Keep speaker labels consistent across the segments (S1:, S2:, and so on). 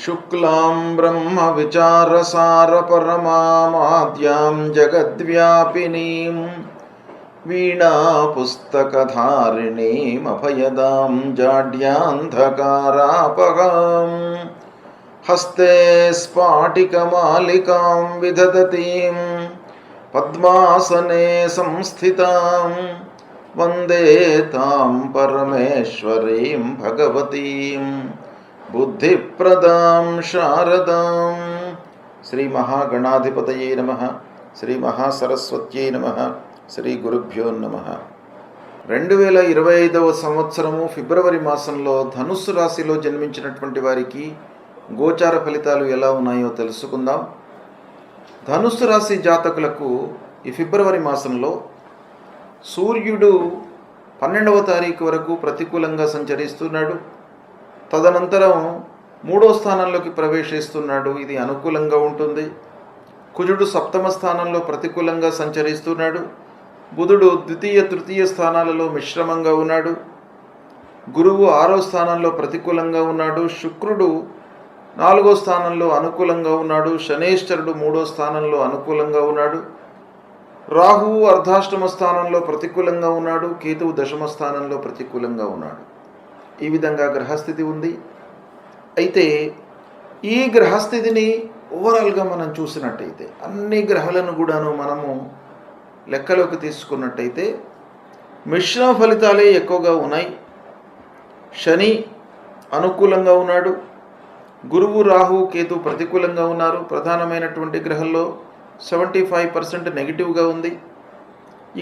S1: शुक्लां ब्रह्मविचारसारपरमामाद्यां जगद्व्यापिनीं वीणापुस्तकधारिणीमभयदां जाड्यान्धकारापहां हस्ते स्फाटिकमालिकां विदधतीं पद्मासने संस्थितां वन्दे तां परमेश्वरीं भगवतीं बुद्धिप्रदां शारदां। श्री महागणाधिपतये नमः। श्री महासरस्वत्यै नमः। శ్రీ గురుభ్యో నమః. 2025వ సంవత్సరము ఫిబ్రవరి మాసంలో ధనుస్సు రాశిలో జన్మించినటువంటి వారికి గోచార ఫలితాలు ఎలా ఉన్నాయో తెలుసుకుందాం. ధనుస్సు రాశి జాతకులకు ఈ ఫిబ్రవరి మాసంలో సూర్యుడు 12వ తారీఖు వరకు ప్రతికూలంగా సంచరిస్తున్నాడు. తదనంతరం 3వ స్థానంలోకి ప్రవేశిస్తున్నాడు. ఇది అనుకూలంగా ఉంటుంది. కుజుడు 7వ స్థానంలో ప్రతికూలంగా సంచరిస్తున్నాడు. బుధుడు ద్వితీయ తృతీయ స్థానాలలో మిశ్రమంగా ఉన్నాడు. గురువు 6వ స్థానంలో ప్రతికూలంగా ఉన్నాడు. శుక్రుడు 4వ స్థానంలో అనుకూలంగా ఉన్నాడు. శనేశ్వరుడు 3వ స్థానంలో అనుకూలంగా ఉన్నాడు. రాహువు అర్ధాష్టమ స్థానంలో ప్రతికూలంగా ఉన్నాడు. కేతువు 10వ స్థానంలో ప్రతికూలంగా ఉన్నాడు. ఈ విధంగా గ్రహస్థితి ఉంది. అయితే ఈ గ్రహస్థితిని ఓవరాల్గా మనం చూసినట్టయితే అన్ని గ్రహాలను కూడాను మనము లెక్కలోకి తీసుకున్నట్టయితే మిశ్రమ ఫలితాలే ఎక్కువగా ఉన్నాయి. శని అనుకూలంగా ఉన్నాడు. గురువు రాహు కేతు ప్రతికూలంగా ఉన్నారు. ప్రధానమైనటువంటి గ్రహంలో 75% నెగిటివ్గా ఉంది.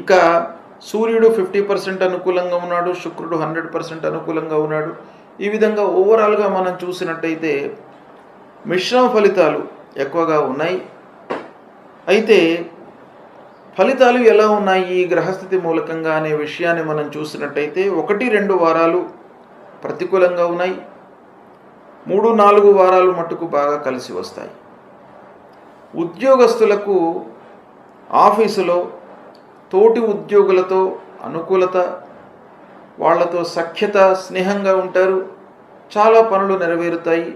S1: ఇక సూర్యుడు 50% అనుకూలంగా ఉన్నాడు. శుక్రుడు 100% అనుకూలంగా ఉన్నాడు. ఈ విధంగా ఓవరాల్గా మనం చూసినట్టయితే మిశ్రమ ఫలితాలు ఎక్కువగా ఉన్నాయి. అయితే ఫలితాలు ఎలా ఉన్నాయి ఈ గ్రహస్థితి మూలకంగా అనే విషయాన్ని మనం చూసినట్టయితే 1-2 వారాలు ప్రతికూలంగా ఉన్నాయి. 3-4 వారాలు మట్టుకు బాగా కలిసి వస్తాయి. ఉద్యోగస్తులకు ఆఫీసులో తోటి ఉద్యోగులతో అనుకూలత, వాళ్లతో సఖ్యత, స్నేహంగా ఉంటారు. చాలా పనులు నెరవేరుతాయి.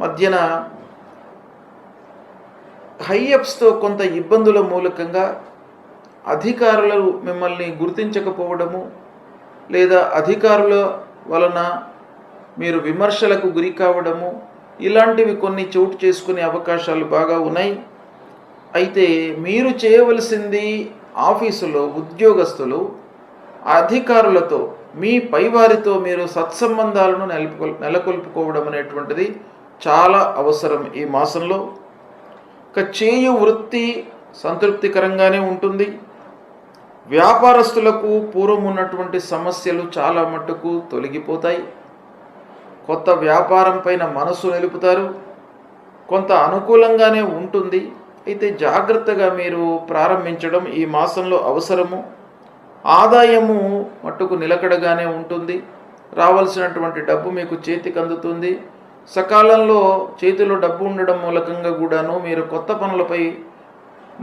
S1: మధ్యన హైఅప్స్తో కొంత ఇబ్బందుల మూలకంగా అధికారులు మిమ్మల్ని గుర్తించకపోవడము, లేదా అధికారుల వలన మీరు విమర్శలకు గురి కావడము, ఇలాంటివి కొన్ని చోటు చేసుకునే అవకాశాలు బాగా ఉన్నాయి. అయితే మీరు చేయవలసింది ఆఫీసులో ఉద్యోగస్తులు అధికారులతో, మీ పైవారితో మీరు సత్సంబంధాలను నెలకొల్పుకోవడం అనేటువంటిది చాలా అవసరం ఈ మాసంలో. ఇక చేయు వృత్తి సంతృప్తికరంగానే ఉంటుంది. వ్యాపారస్తులకు పూర్వం ఉన్నటువంటి సమస్యలు చాలా మట్టుకు తొలగిపోతాయి. కొత్త వ్యాపారం పైన మనసు నిలుపుతారు. కొంత అనుకూలంగానే ఉంటుంది. అయితే జాగ్రత్తగా మీరు ప్రారంభించడం ఈ మాసంలో అవసరము. ఆదాయము మట్టుకు నిలకడగానే ఉంటుంది. రావాల్సినటువంటి డబ్బు మీకు చేతికి అందుతుంది. సకాలంలో చేతిలో డబ్బు ఉండడం మూలకంగా కూడాను మీరు కొత్త పనులపై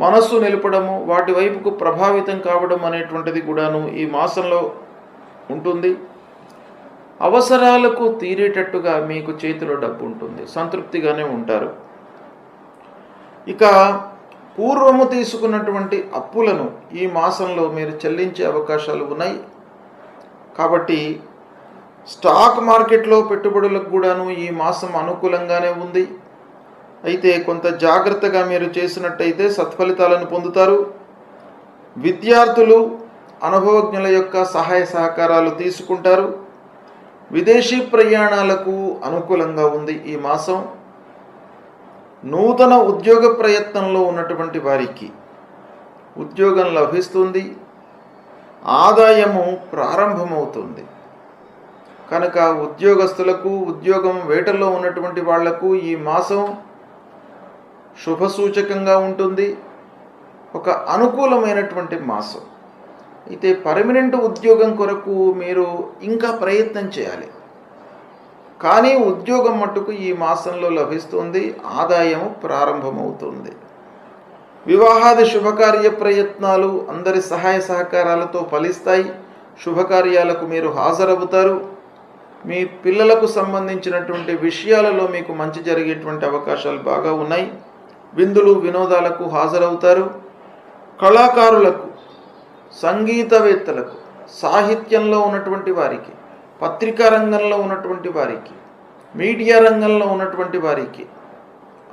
S1: మనస్సు నిలపడము, వాటి వైపుకు ప్రభావితం కావడం అనేటువంటిది కూడాను ఈ మాసంలో ఉంటుంది. అవసరాలకు తీరేటట్టుగా మీకు చేతిలో డబ్బు ఉంటుంది. సంతృప్తిగానే ఉంటారు. ఇక పూర్వము తీసుకున్నటువంటి అప్పులను ఈ మాసంలో మీరు చెల్లించే అవకాశాలు ఉన్నాయి. కాబట్టి స్టాక్ మార్కెట్లో పెట్టుబడులకు కూడాను ఈ మాసం అనుకూలంగానే ఉంది. అయితే కొంత జాగ్రత్తగా మీరు చేసినట్టయితే సత్ఫలితాలను పొందుతారు. విద్యార్థులు అనుభవజ్ఞుల యొక్క సహాయ సహకారాలు తీసుకుంటారు. విదేశీ ప్రయాణాలకు అనుకూలంగా ఉంది ఈ మాసం. నూతన ఉద్యోగ ప్రయత్నంలో ఉన్నటువంటి వారికి ఉద్యోగం లభిస్తుంది. ఆదాయము ప్రారంభమవుతుంది. కనుక ఉద్యోగస్తులకు, ఉద్యోగం వేటలో ఉన్నటువంటి వాళ్లకు ఈ మాసం శుభసూచకంగా ఉంటుంది. ఒక అనుకూలమైనటువంటి మాసం. అయితే పర్మనెంట్ ఉద్యోగం కొరకు మీరు ఇంకా ప్రయత్నం చేయాలి. కానీ ఉద్యోగం మట్టుకు ఈ మాసంలో లభిస్తుంది. ఆదాయము ప్రారంభమవుతుంది. వివాహాది శుభకార్య ప్రయత్నాలు అందరి సహాయ సహకారాలతో ఫలిస్తాయి. శుభకార్యాలకు మీరు హాజరవుతారు. మీ పిల్లలకు సంబంధించినటువంటి విషయాలలో మీకు మంచి జరిగేటువంటి అవకాశాలు బాగా ఉన్నాయి. విందులు వినోదాలకు హాజరవుతారు. కళాకారులకు, సంగీతవేత్తలకు, సాహిత్యంలో ఉన్నటువంటి వారికి, పత్రికా రంగంలో ఉన్నటువంటి వారికి, మీడియా రంగంలో ఉన్నటువంటి వారికి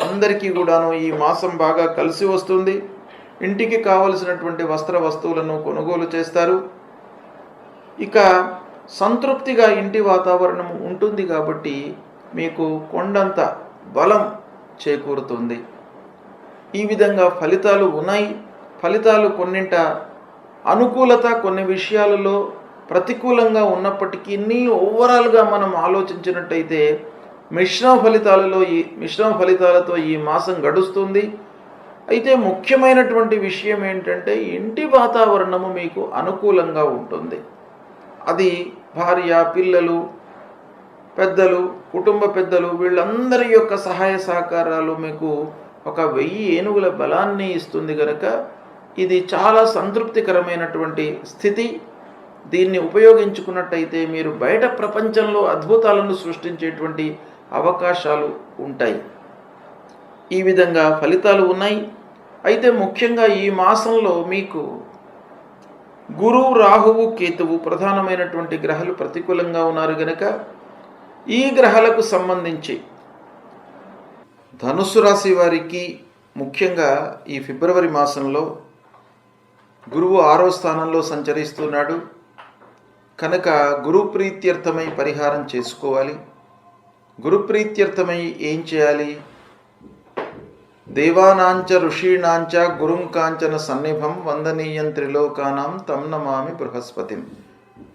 S1: అందరికీ కూడాను ఈ మాసం బాగా కలిసి వస్తుంది. ఇంటికి కావలసినటువంటి వస్త్ర వస్తువులను కొనుగోలు చేస్తారు. ఇక సంతృప్తిగా ఇంటి వాతావరణం ఉంటుంది కాబట్టి మీకు కొండంత బలం చేకూరుతుంది. ఈ విధంగా ఫలితాలు ఉన్నాయి. ఫలితాలు కొన్నింట అనుకూలత, కొన్ని విషయాలలో ప్రతికూలంగా ఉన్నప్పటికీ ఓవరాల్గా మనం ఆలోచించినట్టయితే మిశ్రమ ఫలితాలతో ఈ మాసం గడుస్తుంది. అయితే ముఖ్యమైనటువంటి విషయం ఏంటంటే ఇంటి వాతావరణము మీకు అనుకూలంగా ఉంటుంది. అది భార్య, పిల్లలు, పెద్దలు, కుటుంబ పెద్దలు వీళ్ళందరి యొక్క సహాయ సహకారాలు మీకు ఒక 1000 ఏనుగుల బలాన్ని ఇస్తుంది కనుక ఇది చాలా సంతృప్తికరమైనటువంటి స్థితి. దీన్ని ఉపయోగించుకున్నట్టయితే మీరు బయట ప్రపంచంలో అద్భుతాలను సృష్టించేటువంటి అవకాశాలు ఉంటాయి. ఈ విధంగా ఫలితాలు ఉన్నాయి. అయితే ముఖ్యంగా ఈ మాసంలో మీకు గురువు, రాహువు, కేతువు ప్రధానమైనటువంటి గ్రహాలు ప్రతికూలంగా ఉన్నారు గనక ఈ గ్రహాలకు సంబంధించి ధనుస్సు రాశి వారికి ముఖ్యంగా ఈ ఫిబ్రవరి మాసంలో గురువు 6వ స్థానంలో సంచరిస్తున్నాడు కనుక గురుప్రీత్యర్థమై పరిహారం చేసుకోవాలి. గురుప్రీత్యర్థమై ఏం చేయాలి? దేవానాంచ ఋషీణాంచ గురుం కాంచన సన్నిభం వందనీయం త్రిలోకానాం తం నమామి బృహస్పతిం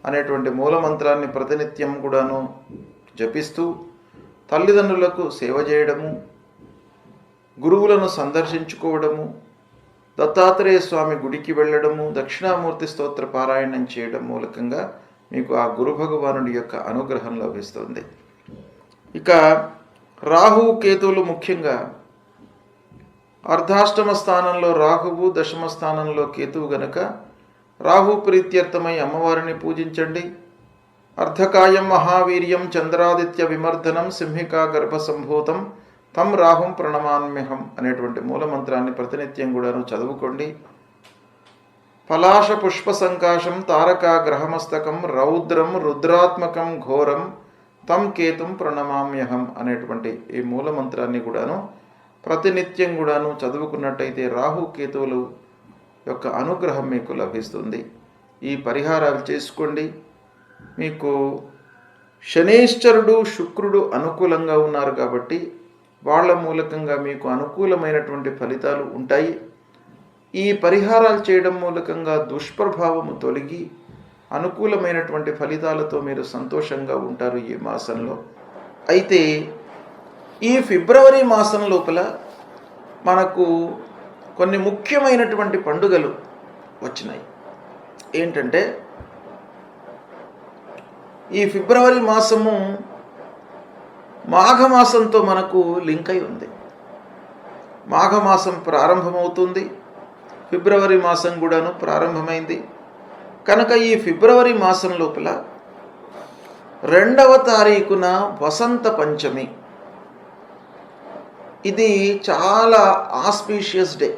S1: అనేటువంటి మూలమంత్రాన్ని ప్రతినిత్యం కూడాను జపిస్తూ తల్లిదండ్రులకు సేవ చేయడము, గురువులను సందర్శించుకోవడము, దత్తాత్రేయ స్వామి గుడికి వెళ్ళడము, దక్షిణామూర్తి స్తోత్ర పారాయణం చేయడం మూలకంగా మీకు ఆ గురు భగవానుడి యొక్క అనుగ్రహం లభిస్తుంది. ఇక రాహు, కేతువులు ముఖ్యంగా అర్ధాష్టమ స్థానంలో రాహువు, దశమ స్థానంలో కేతువు గనక రాహు ప్రీత్యర్థమై అమ్మవారిని పూజించండి. అర్ధకాయం మహావీర్యం చంద్రాదిత్య విమర్దనం సింహికా గర్భ సంభూతం తం రాహుం ప్రణమామ్యహం అనేటువంటి మూలమంత్రాన్ని ప్రతినిత్యం కూడాను చదువుకోండి. పలాశ పుష్ప సంకాశం తారకా గ్రహమస్తకం రౌద్రం రుద్రాత్మకం ఘోరం తం కేతుం ప్రణమామ్యహం అనేటువంటి ఈ మూలమంత్రాన్ని కూడాను ప్రతినిత్యం కూడాను చదువుకున్నట్టయితే రాహు, కేతువులు యొక్క అనుగ్రహం మీకు లభిస్తుంది. ఈ పరిహారాలు చేసుకోండి. మీకు శనేశ్వరుడు, శుక్రుడు అనుకూలంగా ఉన్నారు కాబట్టి వాళ్ళ మూలకంగా మీకు అనుకూలమైనటువంటి ఫలితాలు ఉంటాయి. ఈ పరిహారాలు చేయడం మూలకంగా దుష్ప్రభావము తొలగి అనుకూలమైనటువంటి ఫలితాలతో మీరు సంతోషంగా ఉంటారు ఈ మాసంలో. అయితే ఈ ఫిబ్రవరి మాసం లోపల మనకు కొన్ని ముఖ్యమైనటువంటి పండుగలు వచ్చినాయి. ఏంటంటే ఈ ఫిబ్రవరి మాసము మాఘమాసంతో మనకు లింక్ అయి ఉంది. మాఘమాసం ప్రారంభమవుతుంది, ఫిబ్రవరి మాసం కూడాను ప్రారంభమైంది కనుక ఈ ఫిబ్రవరి మాసం లోపల 2వ తారీఖున వసంత పంచమి. ఇది చాలా ఆస్పీషియస్ డే,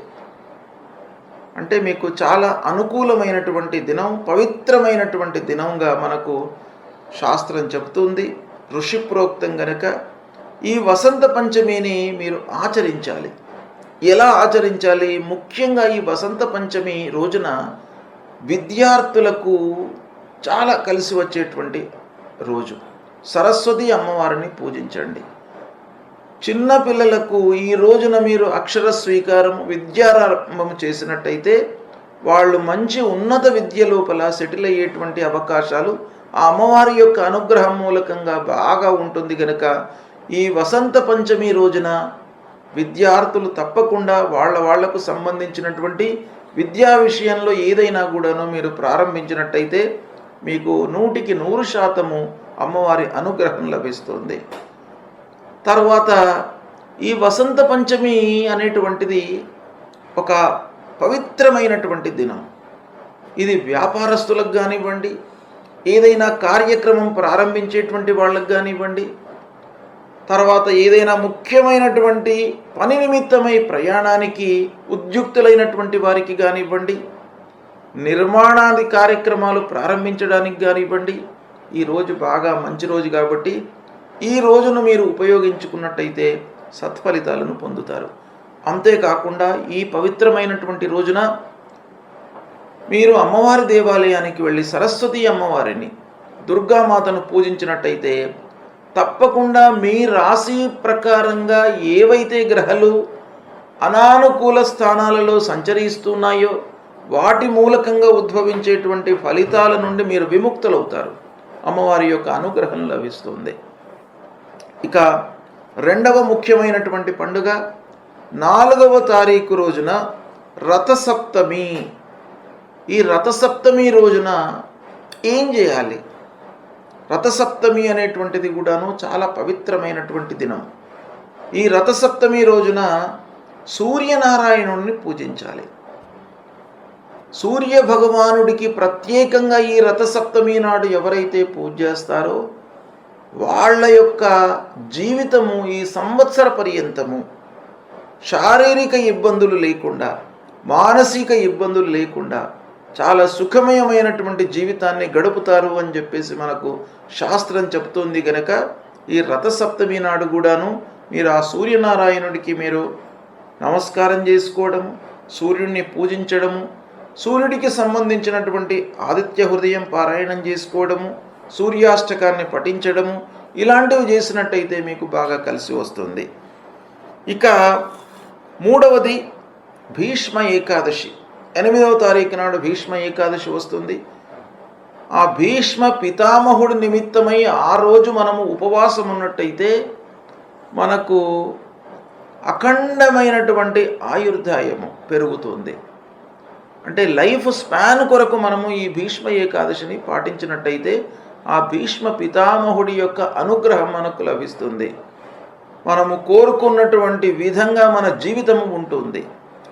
S1: అంటే మీకు చాలా అనుకూలమైనటువంటి దినం, పవిత్రమైనటువంటి దినంగా మనకు శాస్త్రం చెబుతుంది, ఋషిప్రోక్తం గనక ఈ వసంత పంచమిని మీరు ఆచరించాలి. ఎలా ఆచరించాలి? ముఖ్యంగా ఈ వసంత పంచమి రోజున విద్యార్థులకు చాలా కలిసి వచ్చేటువంటి రోజు. సరస్వతి అమ్మవారిని పూజించండి. చిన్న పిల్లలకు ఈ రోజున మీరు అక్షర స్వీకారం, విద్యారంభం చేసినట్టయితే వాళ్ళు మంచి ఉన్నత విద్య లోపల సెటిల్ అయ్యేటువంటి అవకాశాలు ఆ అమ్మవారి యొక్క అనుగ్రహం మూలకంగా బాగా ఉంటుంది కనుక ఈ వసంత పంచమి రోజున విద్యార్థులు తప్పకుండా వాళ్లకు సంబంధించినటువంటి విద్యా విషయంలో ఏదైనా కూడాను మీరు ప్రారంభించినట్టయితే మీకు 100% అమ్మవారి అనుగ్రహం లభిస్తుంది. తర్వాత ఈ వసంత పంచమి అనేటువంటిది ఒక పవిత్రమైనటువంటి దినం. ఇది వ్యాపారస్తులకు కానివ్వండి, ఏదైనా కార్యక్రమం ప్రారంభించేటువంటి వాళ్ళకి కానివ్వండి, తర్వాత ఏదైనా ముఖ్యమైనటువంటి పని నిమిత్తమై ప్రయాణానికి ఉద్యుక్తులైనటువంటి వారికి కానివ్వండి, నిర్మాణాది కార్యక్రమాలు ప్రారంభించడానికి కానివ్వండి, ఈరోజు బాగా మంచి రోజు కాబట్టి ఈ రోజును మీరు ఉపయోగించుకున్నట్టయితే సత్ఫలితాలను పొందుతారు. అంతేకాకుండా ఈ పవిత్రమైనటువంటి రోజున మీరు అమ్మవారి దేవాలయానికి వెళ్ళి సరస్వతి అమ్మవారిని, దుర్గామాతను పూజించినట్టయితే తప్పకుండా మీ రాశి ప్రకారంగా ఏవైతే గ్రహాలు అనానుకూల స్థానాలలో సంచరిస్తున్నాయో వాటి మూలకంగా ఉద్భవించేటువంటి ఫలితాల నుండి మీరు విముక్తులవుతారు. అమ్మవారి యొక్క అనుగ్రహం లభిస్తుంది. ఇక రెండవ ముఖ్యమైనటువంటి పండుగ 4వ తారీఖు రోజున రథసప్తమి. ఈ రథసప్తమి రోజున ఏం చేయాలి? రథసప్తమి అనేటువంటిది కూడాను చాలా పవిత్రమైనటువంటి దినం. ఈ రథసప్తమి రోజున సూర్యనారాయణుడిని పూజించాలి. సూర్య భగవానుడికి ప్రత్యేకంగా ఈ రథసప్తమి నాడు ఎవరైతే పూజ చేస్తారో వాళ్ళ యొక్క జీవితము ఈ సంవత్సర పర్యంతము శారీరక ఇబ్బందులు లేకుండా, మానసిక ఇబ్బందులు లేకుండా చాలా సుఖమయమైనటువంటి జీవితాన్ని గడుపుతారు అని చెప్పేసి మనకు శాస్త్రం చెప్తుంది. కనుక ఈ రథసప్తమి నాడు కూడాను మీరు ఆ సూర్యనారాయణుడికి మీరు నమస్కారం చేసుకోవడము, సూర్యుడిని పూజించడము, సూర్యుడికి సంబంధించినటువంటి ఆదిత్య హృదయం పారాయణం చేసుకోవడము, సూర్యాష్టకాన్ని పఠించడము, ఇలాంటివి చేసినట్టయితే మీకు బాగా కలిసి వస్తుంది. ఇక మూడవది భీష్మ ఏకాదశి. 8వ తారీఖు నాడు భీష్మ ఏకాదశి వస్తుంది. ఆ భీష్మ పితామహుడి నిమిత్తమై ఆ రోజు మనము ఉపవాసం ఉన్నట్టయితే మనకు అఖండమైనటువంటి ఆయుర్దాయము పెరుగుతుంది. అంటే లైఫ్ స్పాన్ కొరకు మనము ఈ భీష్మ ఏకాదశిని పాటించినట్టయితే ఆ భీష్మ పితామహుడి యొక్క అనుగ్రహం మనకు లభిస్తుంది. మనము కోరుకున్నటువంటి విధంగా మన జీవితం ఉంటుంది.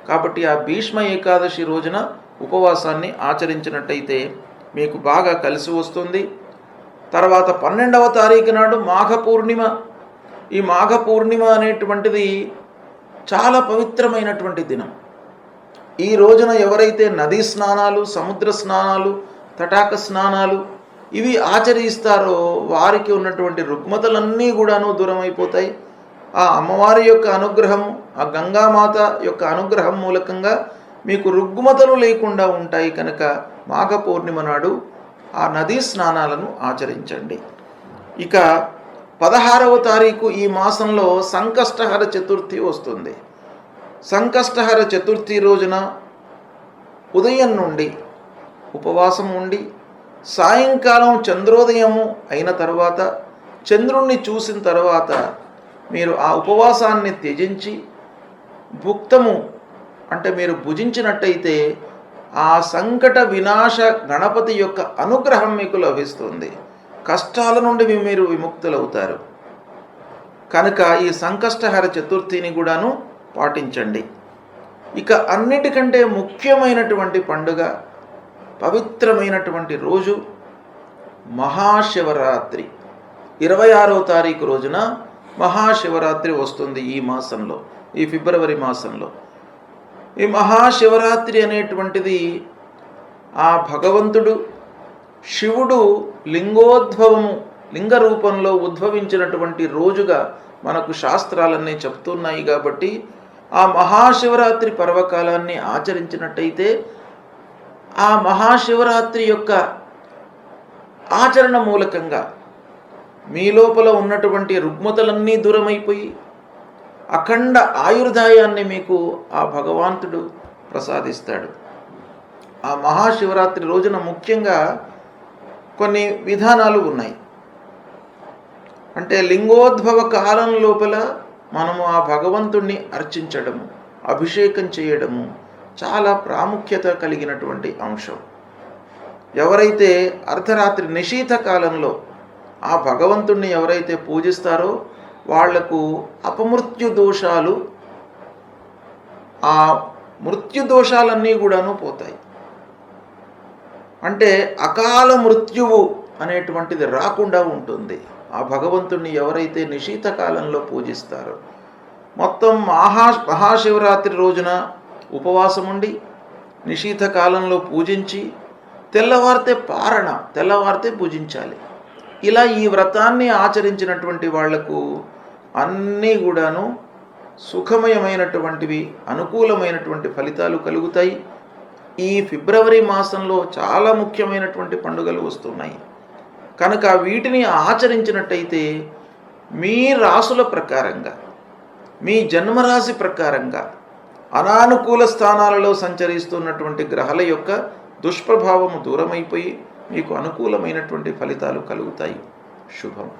S1: కాబట్టి ఆ భీష్మ ఏకాదశి రోజున ఉపవాసాన్ని ఆచరించినట్టయితే మీకు బాగా కలిసి వస్తుంది. తర్వాత 12వ తారీఖు నాడు మాఘ పూర్ణిమ. ఈ మాఘ పూర్ణిమ అనేటువంటిది చాలా పవిత్రమైనటువంటి దినం. ఈ రోజున ఎవరైతే నదీ స్నానాలు, సముద్ర స్నానాలు, తటాక స్నానాలు ఇవి ఆచరిస్తారో వారికి ఉన్నటువంటి రుగ్మతలన్నీ కూడాను దూరం అయిపోతాయి. ఆ అమ్మవారి యొక్క అనుగ్రహము, ఆ గంగామాత యొక్క అనుగ్రహం మూలకంగా మీకు రుగ్మతలు లేకుండా ఉంటాయి. కనుక మాఘ పూర్ణిమ నాడు ఆ నదీ స్నానాలను ఆచరించండి. ఇక 16వ తారీఖు ఈ మాసంలో సంకష్టహర చతుర్థి వస్తుంది. సంకష్టహర చతుర్థి రోజున ఉదయం నుండి ఉపవాసం ఉండి సాయంకాలం చంద్రోదయము అయిన తర్వాత చంద్రుణ్ణి చూసిన తర్వాత మీరు ఆ ఉపవాసాన్ని త్యజించి భుక్తము అంటే మీరు భుజించినట్టయితే ఆ సంకట వినాశ గణపతి యొక్క అనుగ్రహం మీకు లభిస్తుంది. కష్టాల నుండి మీరు విముక్తులవుతారు. కనుక ఈ సంకష్టహర చతుర్థిని కూడాను పాటించండి. ఇక అన్నిటికంటే ముఖ్యమైనటువంటి పండుగ, పవిత్రమైనటువంటి రోజు మహాశివరాత్రి. 26వ తారీఖు రోజున మహాశివరాత్రి వస్తుంది. ఈ మాసంలో, ఈ ఫిబ్రవరి మాసంలో ఈ మహాశివరాత్రి అనేటువంటిది ఆ భగవంతుడు శివుడు లింగ రూపంలో ఉద్భవించినటువంటి రోజుగా మనకు శాస్త్రాలన్నీ చెప్తున్నాయి. కాబట్టి ఆ మహాశివరాత్రి పర్వకాలాన్ని ఆచరించినట్టయితే ఆ మహాశివరాత్రి యొక్క ఆచరణ మూలకంగా మీ లోపల ఉన్నటువంటి రుగ్మతలన్నీ దూరమైపోయి అఖండ ఆయుర్దాయాన్ని మీకు ఆ భగవంతుడు ప్రసాదిస్తాడు. ఆ మహాశివరాత్రి రోజున ముఖ్యంగా కొన్ని విధానాలు ఉన్నాయి. అంటే లింగోద్భవ కాలం లోపల మనము ఆ భగవంతుణ్ణి అర్చించడము, అభిషేకం చేయడము చాలా ప్రాముఖ్యత కలిగినటువంటి అంశం. ఎవరైతే అర్ధరాత్రి నిశీత కాలంలో ఆ భగవంతుణ్ణి ఎవరైతే పూజిస్తారో వాళ్లకు అపమృత్యు దోషాలు, ఆ మృత్యు దోషాలన్నీ కూడాను పోతాయి. అంటే అకాల మృత్యువు అనేటువంటిది రాకుండా ఉంటుంది. ఆ భగవంతుణ్ణి ఎవరైతే నిశీత కాలంలో పూజిస్తారో, మొత్తం మహాశివరాత్రి రోజున ఉపవాసం ఉండి నిశీత కాలంలో పూజించి తెల్లవారితే పూజించాలి. ఇలా ఈ వ్రతాన్ని ఆచరించినటువంటి వాళ్లకు అన్నీ కూడాను సుఖమయమైనటువంటివి, అనుకూలమైనటువంటి ఫలితాలు కలుగుతాయి. ఈ ఫిబ్రవరి మాసంలో చాలా ముఖ్యమైనటువంటి పండుగలు వస్తున్నాయి కనుక వీటిని ఆచరించినట్టయితే మీ రాసుల ప్రకారంగా, మీ జన్మరాశి ప్రకారంగా అనానుకూల స్థానాలలో సంచరిస్తున్నటువంటి గ్రహాల యొక్క దుష్ప్రభావము దూరమైపోయి మీకు అనుకూలమైనటువంటి ఫలితాలు కలుగుతాయి. శుభం.